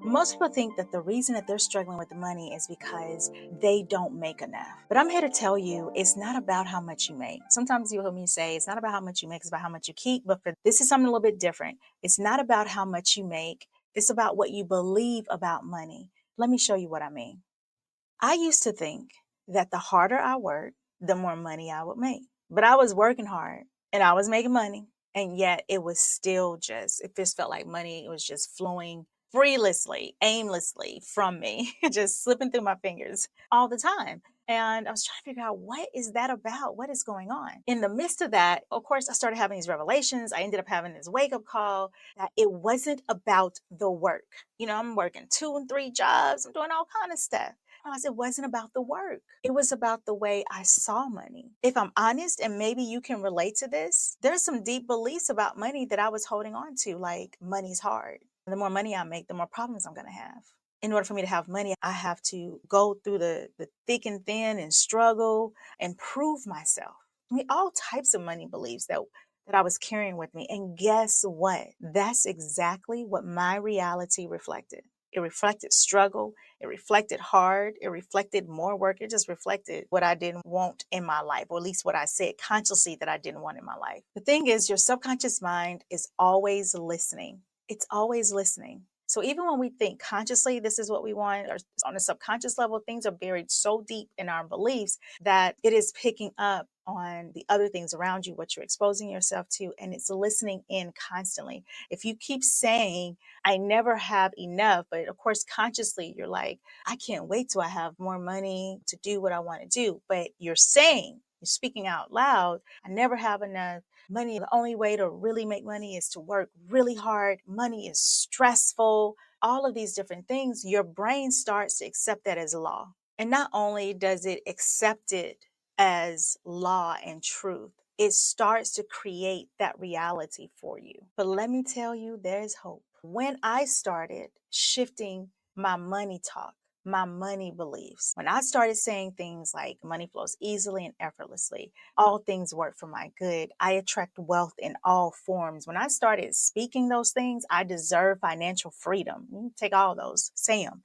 Most people think that the reason that they're struggling with the money is because they don't make enough. But I'm here to tell you, it's not about how much you make. Sometimes you'll hear me say, it's not about how much you make, it's about how much you keep. But this is something a little bit different. It's not about how much you make. It's about what you believe about money. Let me show you what I mean. I used to think that the harder I worked, the more money I would make. But I was working hard and I was making money. And yet it was still it just felt like money was just flowing freelessly, aimlessly from me, just slipping through my fingers all the time. And I was trying to figure out, what is that about? What is going on? In the midst of that, of course, I started having these revelations. I ended up having this wake up call that it wasn't about the work. I'm working 2 and 3 jobs. I'm doing all kind of stuff. It wasn't about the work. It was about the way I saw money. If I'm honest, and maybe you can relate to this, there's some deep beliefs about money that I was holding on to, like money's hard. The more money I make, the more problems I'm going to have. In order for me to have money, I have to go through the thick and thin and struggle and prove myself. All types of money beliefs that I was carrying with me. And guess what? That's exactly what my reality reflected. It reflected struggle. It reflected hard. It reflected more work. It just reflected what I didn't want in my life, or at least what I said consciously that I didn't want in my life. The thing is, your subconscious mind is always listening. It's always listening. So even when we think consciously, this is what we want, or on a subconscious level, things are buried so deep in our beliefs that it is picking up on the other things around you, what you're exposing yourself to, and it's listening in constantly. If you keep saying, I never have enough, but of course, consciously, you're like, I can't wait till I have more money to do what I want to do. But you're speaking out loud, I never have enough money. The only way to really make money is to work really hard. Money is stressful. All of these different things, your brain starts to accept that as law. And not only does it accept it as law and truth, it starts to create that reality for you. But let me tell you, there's hope. When I started shifting my money talk, my money beliefs, when I started saying things like money flows easily and effortlessly, all things work for my good, I attract wealth in all forms. When I started speaking those things, I deserve financial freedom. You take all those, say them.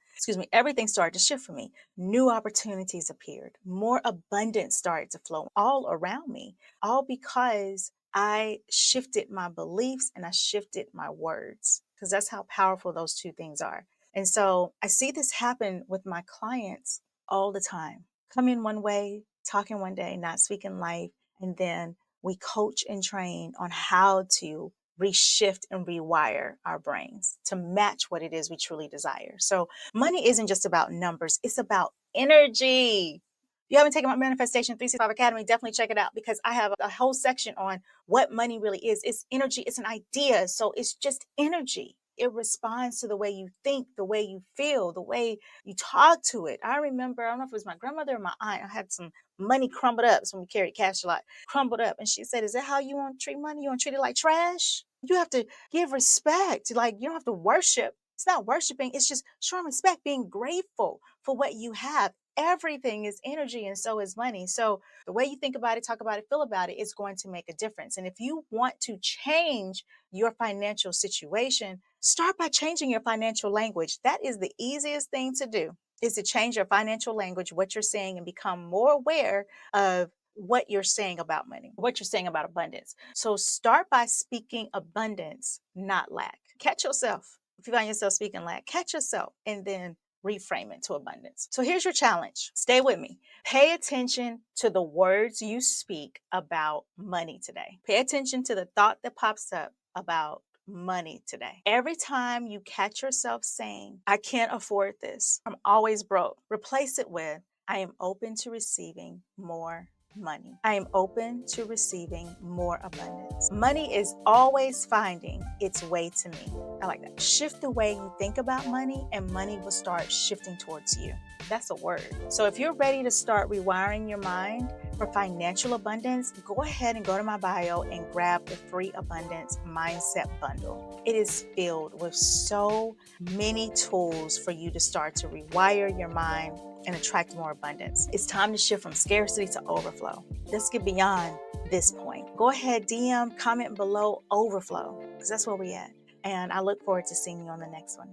Everything started to shift for me. New opportunities appeared. More abundance started to flow all around me, all because I shifted my beliefs and I shifted my words, because that's how powerful those two things are. And so I see this happen with my clients all the time. Come in one way, talking one day, not speaking life, and then we coach and train on how to reshift and rewire our brains to match what it is we truly desire. So money isn't just about numbers, it's about energy. If you haven't taken my Manifestation 365 Academy, definitely check it out, because I have a whole section on what money really is. It's energy, it's an idea. So it's just energy. It responds to the way you think, the way you feel, the way you talk to it. I remember, I don't know if it was my grandmother or my aunt, I had some money crumbled up. So we carried cash a lot, crumbled up. And she said, is that how you want to treat money? You want to treat it like trash? You have to give respect. Like, you don't have to worship. It's not worshiping. It's just showing respect, being grateful for what you have. Everything is energy, and so is money. So the way you think about it, talk about it, feel about it is going to make a difference. And if you want to change your financial situation, start by changing your financial language. That is the easiest thing to do, is to change your financial language, what you're saying, and become more aware of what you're saying about money, what you're saying about abundance. So start by speaking abundance, not lack. Catch yourself. If you find yourself speaking lack, catch yourself and then reframe it to abundance. So here's your challenge. Stay with me. Pay attention to the words you speak about money today. Pay attention to the thought that pops up about money today. Every time you catch yourself saying, I can't afford this, I'm always broke, replace it with, I am open to receiving more money. I am open to receiving more abundance. Money is always finding its way to me. I like that. Shift the way you think about money, and money will start shifting towards you. That's a word. So if you're ready to start rewiring your mind for financial abundance, go ahead and go to my bio and grab the free abundance mindset bundle. It is filled with so many tools for you to start to rewire your mind and attract more abundance. It's time to shift from scarcity to overflow. Let's get beyond this point. Go ahead, DM, comment below overflow, because that's where we at. And I look forward to seeing you on the next one.